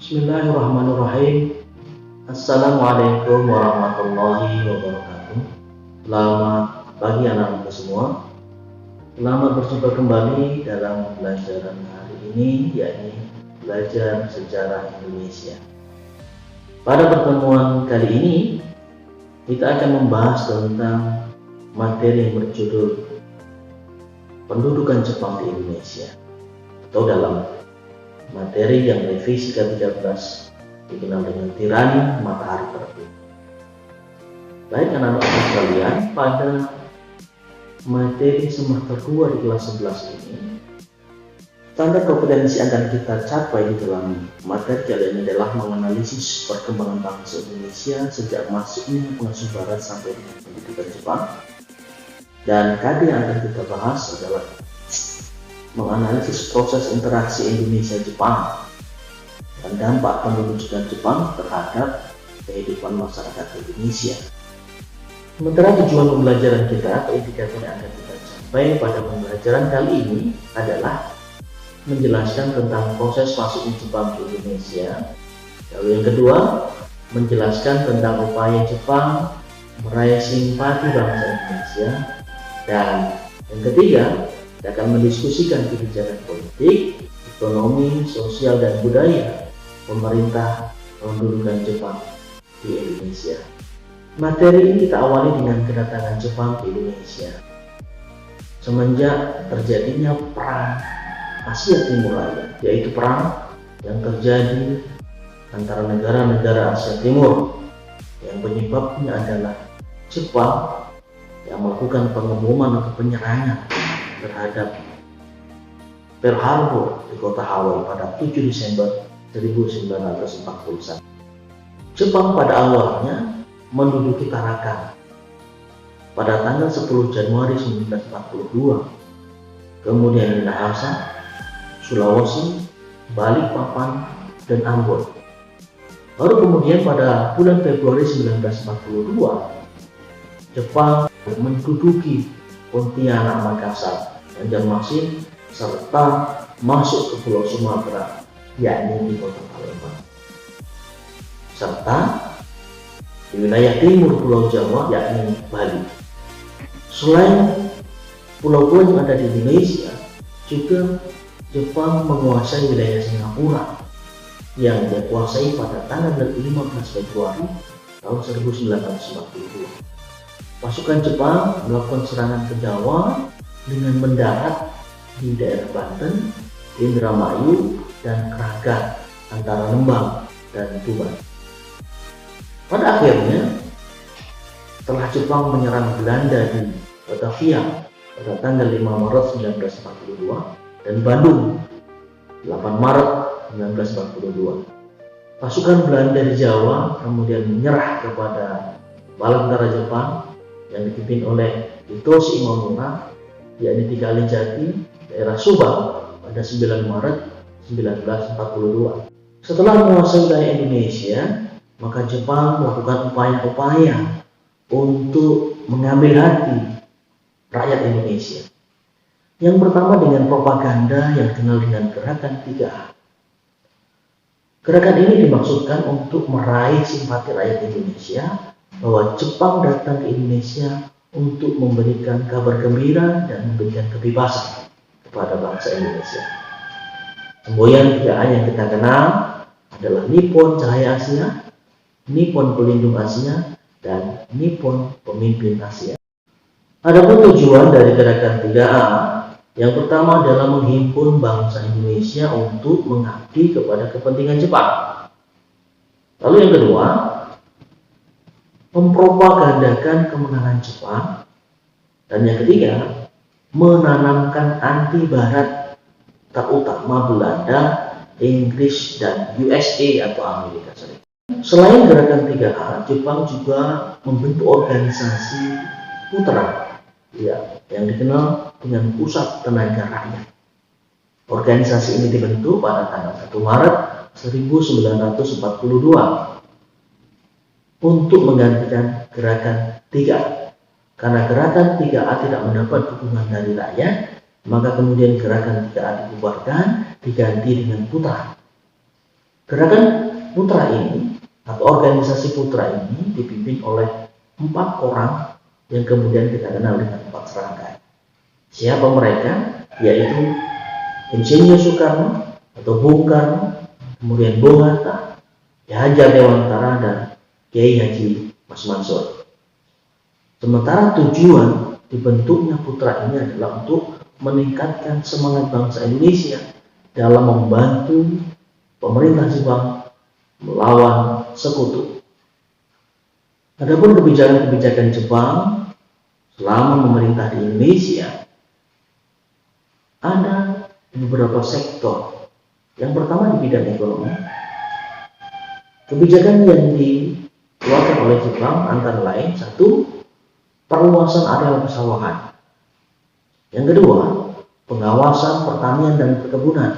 Bismillahirrahmanirrahim. Assalamualaikum warahmatullahi wabarakatuh. Selamat pagi anak-anakku semua. Selamat berjumpa kembali dalam pelajaran hari ini, yakni belajar sejarah Indonesia. Pada pertemuan kali ini kita akan membahas tentang materi yang berjudul pendudukan Jepang di Indonesia, atau dalam materi yang revisi ke-13 dikenal dengan tirani matahari terbit. Baik anak-anak sekalian, pada materi semester 2 di kelas 11 ini, standar kompetensi yang akan kita capai di dalam materi kali ini adalah menganalisis perkembangan bangsa Indonesia sejak masuknya pengasuh barat sampai dengan pendudukan Jepang. Dan KD yang akan kita bahas adalah menganalisis proses interaksi Indonesia-Jepang dan dampak pendudukan Jepang terhadap kehidupan masyarakat Indonesia. Sementara tujuan pembelajaran kita atau indikator yang akan kita capai pada pembelajaran kali ini adalah menjelaskan tentang proses masuknya Jepang ke Indonesia. Lalu yang kedua, menjelaskan tentang upaya Jepang meraih simpati bangsa Indonesia. Dan yang ketiga, kita akan mendiskusikan kebijakan politik, ekonomi, sosial, dan budaya pemerintah pendudukan Jepang di Indonesia. Materi ini kita awali dengan kedatangan Jepang ke Indonesia. Semenjak terjadinya perang Asia Timur Raya, yaitu perang yang terjadi antara negara-negara Asia Timur, yang penyebabnya adalah Jepang yang melakukan pengeboman atau penyerangan terhadap Pearl Harbor di kota Hawaii pada 7 Desember 1941. Jepang pada awalnya menduduki Tarakan pada tanggal 10 Januari 1942, kemudian Minahasa, Sulawesi, Balikpapan, dan Ambon. Baru kemudian pada bulan Februari 1942, Jepang menduduki Pontianak, Makassar, Banjarmasin, serta masuk ke Pulau Sumatera, yakni di kota Palembang, serta di wilayah timur Pulau Jawa, yakni Bali. Selain pulau-pulau yang ada di Indonesia, juga Jepang menguasai wilayah Singapura yang dia kuasai pada tanggal 15 Februari tahun 1942. Pasukan Jepang melakukan serangan ke Jawa dengan mendarat di daerah Banten, Indramayu, dan Kragan antara Lembang dan Tuban. Pada akhirnya, setelah Jepang menyerang Belanda di Batavia pada tanggal 5 Maret 1942 dan Bandung 8 Maret 1942, pasukan Belanda di Jawa kemudian menyerah kepada bala tentara Jepang yang dipimpin oleh Hitoshi Imamura, yakni di Kalijati, daerah Subang pada 9 Maret 1942. Setelah menguasai wilayah Indonesia, maka Jepang melakukan upaya-upaya untuk mengambil hati rakyat Indonesia. Yang pertama dengan propaganda yang dikenal dengan Gerakan 3A. Gerakan ini dimaksudkan untuk meraih simpati rakyat Indonesia bahwa Jepang datang ke Indonesia untuk memberikan kabar gembira dan memberikan kebebasan kepada bangsa Indonesia. Semboyan 3A yang kita kenal adalah Nippon Cahaya Asia, Nippon Pelindung Asia, dan Nippon Pemimpin Asia. Adapun tujuan dari Gerakan 3A, yang pertama adalah menghimpun bangsa Indonesia untuk mengabdi kepada kepentingan Jepang. Lalu yang kedua, mempropagandakan kemenangan Jepang. Dan yang ketiga, menanamkan anti barat, terutama Belanda, Inggris, dan USA atau Amerika Serikat. Selain Gerakan 3A, Jepang juga membentuk organisasi putra yang dikenal dengan Pusat Tenaga Rakyat. Organisasi ini dibentuk pada tanggal 1 Maret 1942 untuk menggantikan Gerakan 3A. Karena Gerakan 3A tidak mendapat dukungan dari rakyat, maka kemudian Gerakan 3A dibubarkan, diganti dengan Putra. Gerakan Putra ini atau organisasi Putra ini dipimpin oleh 4 orang yang kemudian kita kenal dengan 4 serangkai. Siapa mereka? Yaitu Insinyur Soekarno atau Bung Karno, kemudian Bung Hatta, Ki Hajar Dewantara, dan Kiai Haji Mas Mansur. Sementara tujuan dibentuknya Putra ini adalah untuk meningkatkan semangat bangsa Indonesia dalam membantu pemerintah Jepang melawan sekutu. Adapun kebijakan-kebijakan Jepang selama memerintah di Indonesia ada beberapa sektor. Yang pertama di bidang ekonomi. Kebijakan yang dikeluarkan oleh Jepang antara lain: 1. Perluasan areal persawahan. Yang kedua, pengawasan pertanian dan perkebunan.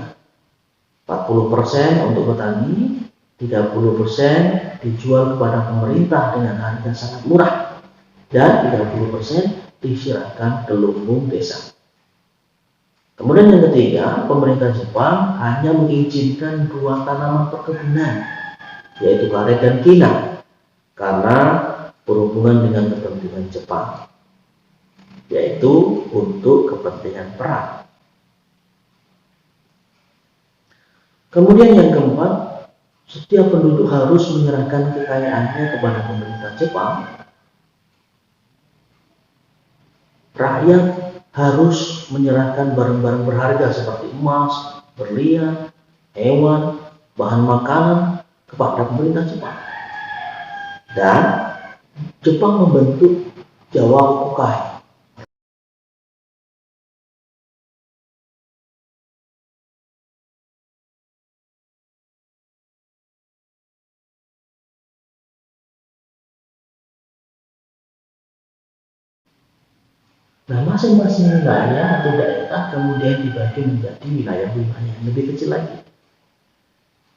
40% untuk petani, 30% dijual kepada pemerintah dengan harga sangat murah, dan 30% diserahkan ke lumbung desa. Kemudian yang ketiga, pemerintah Jepang hanya mengizinkan 2 tanaman perkebunan, yaitu karet dan kinam, karena berhubungan dengan kepentingan Jepang, yaitu untuk kepentingan perang. Kemudian yang keempat, setiap penduduk harus menyerahkan kekayaannya kepada pemerintah Jepang. Rakyat harus menyerahkan barang-barang berharga seperti emas, berlian, hewan, bahan makanan kepada pemerintah Jepang. Dan Jepang membentuk Jawa Kukai. Nah, masing-masing wilayah atau daerah kemudian dibagi menjadi wilayah-wilayah yang lebih kecil lagi.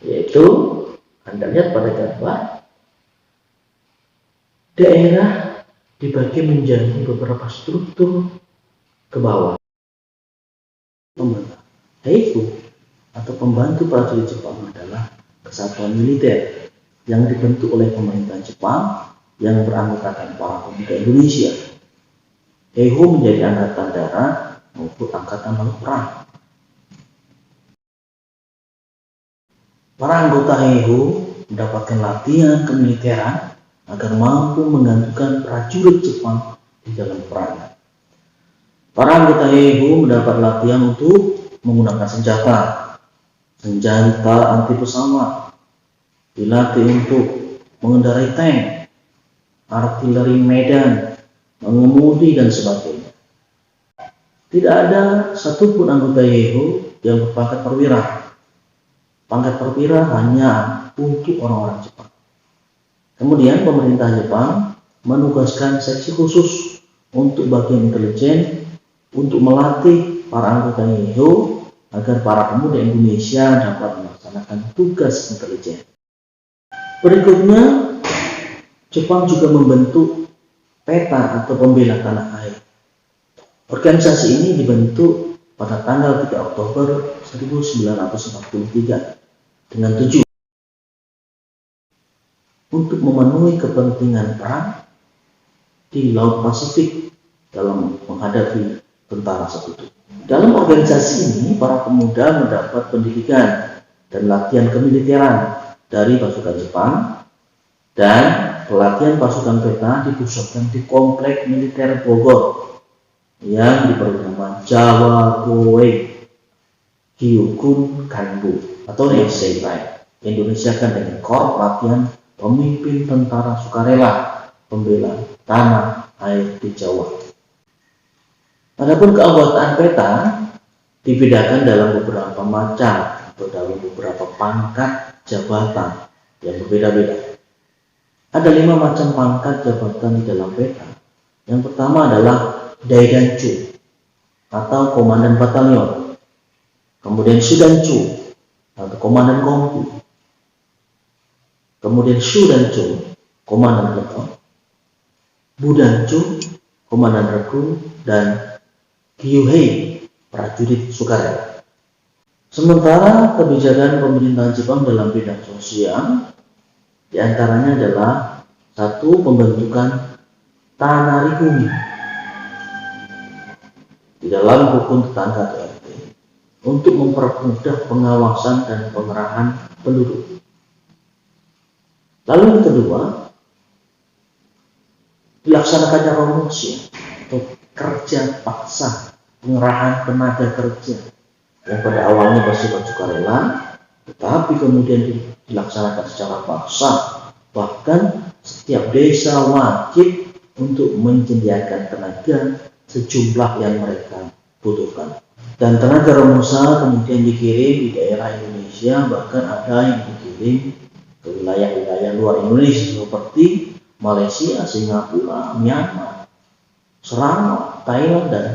Yaitu, Anda lihat pada gambar, daerah dibagi menjadi beberapa struktur ke bawah. Heifu atau pembantu prajurit Jepang adalah kesatuan militer yang dibentuk oleh pemerintah Jepang yang beranggotakan para pemuda Indonesia. Heiho menjadi angkatan darat maupun angkatan laut perang. Para anggota Heiho mendapatkan latihan kemiliteran agar mampu menggantungkan prajurit Jepang di dalam perang. Para anggota Heiho mendapat latihan untuk menggunakan senjata anti pesawat, dilatih untuk mengendarai tank, artileri medan, mengemudi, dan sebagainya. Tidak ada satupun anggota Heiho yang berpangkat perwira. Pangkat perwira hanya untuk orang-orang Jepang. Kemudian pemerintah Jepang menugaskan seksi khusus untuk bagian intelijen untuk melatih para anggota Heiho agar para pemuda Indonesia dapat melaksanakan tugas intelijen. Berikutnya, Jepang juga membentuk Peta atau Pembela Tanah Air. Organisasi ini dibentuk pada tanggal 3 Oktober 1943 dengan tujuan untuk memenuhi kepentingan perang di Laut Pasifik dalam menghadapi tentara sekutu. Dalam organisasi ini, para pemuda mendapat pendidikan dan latihan kemiliteran dari pasukan Jepang, dan pelatihan pasukan Peta dipusatkan di komplek militer Bogor yang diberi nama Jawa Koei Gyokun Kanbu atau Seibai, Indonesiakan dengan Korps Latihan Pemimpin Tentara Sukarela Pembela Tanah Air di Jawa. Adapun keanggotaan Peta dibedakan dalam beberapa macam atau dalam beberapa pangkat jabatan yang berbeda-beda. Ada 5 macam pangkat jabatan di dalam Peta. Yang pertama adalah Daidanchu atau Komandan Batalion. Kemudian Sudanchu atau Komandan Kompi. Kemudian Shudanchu, Komandan Peleton. Budanchu, Komandan Regu, dan Gyuhei, prajurit sukarela. Sementara kebijakan pemerintahan Jepang dalam bidang sosial diantaranya adalah satu, pembentukan tanarigumi di dalam hukum tetangga atau RT untuk mempermudah pengawasan dan pengerahan penduduk. Lalu yang kedua, dilaksanakannya romusya atau kerja paksa, pengerahan tenaga kerja yang pada awalnya bersifat sukarela, tetapi kemudian dilaksanakan secara paksa. Bahkan setiap desa wajib untuk menyediakan tenaga sejumlah yang mereka butuhkan. Dan tenaga romusha kemudian dikirim di daerah Indonesia, bahkan ada yang dikirim ke wilayah-wilayah luar Indonesia seperti Malaysia, Singapura, Myanmar, Sarawak, Thailand, dan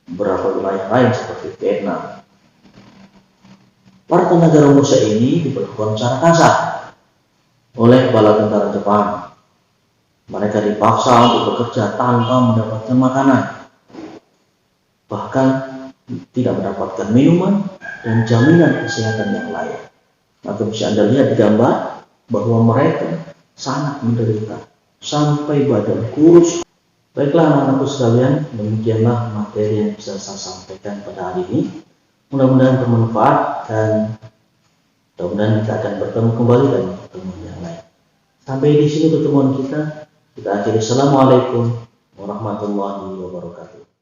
beberapa wilayah lain seperti Vietnam. Para tenaga romusha ini diperlakukan secara kasar oleh kepala tentara Jepang. Mereka dipaksa untuk bekerja tanpa mendapatkan makanan, bahkan tidak mendapatkan minuman dan jaminan kesehatan yang layak. Maka bisa Anda lihat di gambar bahwa mereka sangat menderita sampai badan kurus. Baiklah anak-anakku sekalian, demikianlah materi yang bisa saya sampaikan pada hari ini. Mudah-mudahan bermanfaat dan mudah-mudahan kita akan bertemu kembali dalam pertemuan yang lain. Sampai di sini pertemuan kita. Kita akhiri. Assalamualaikum warahmatullahi wabarakatuh.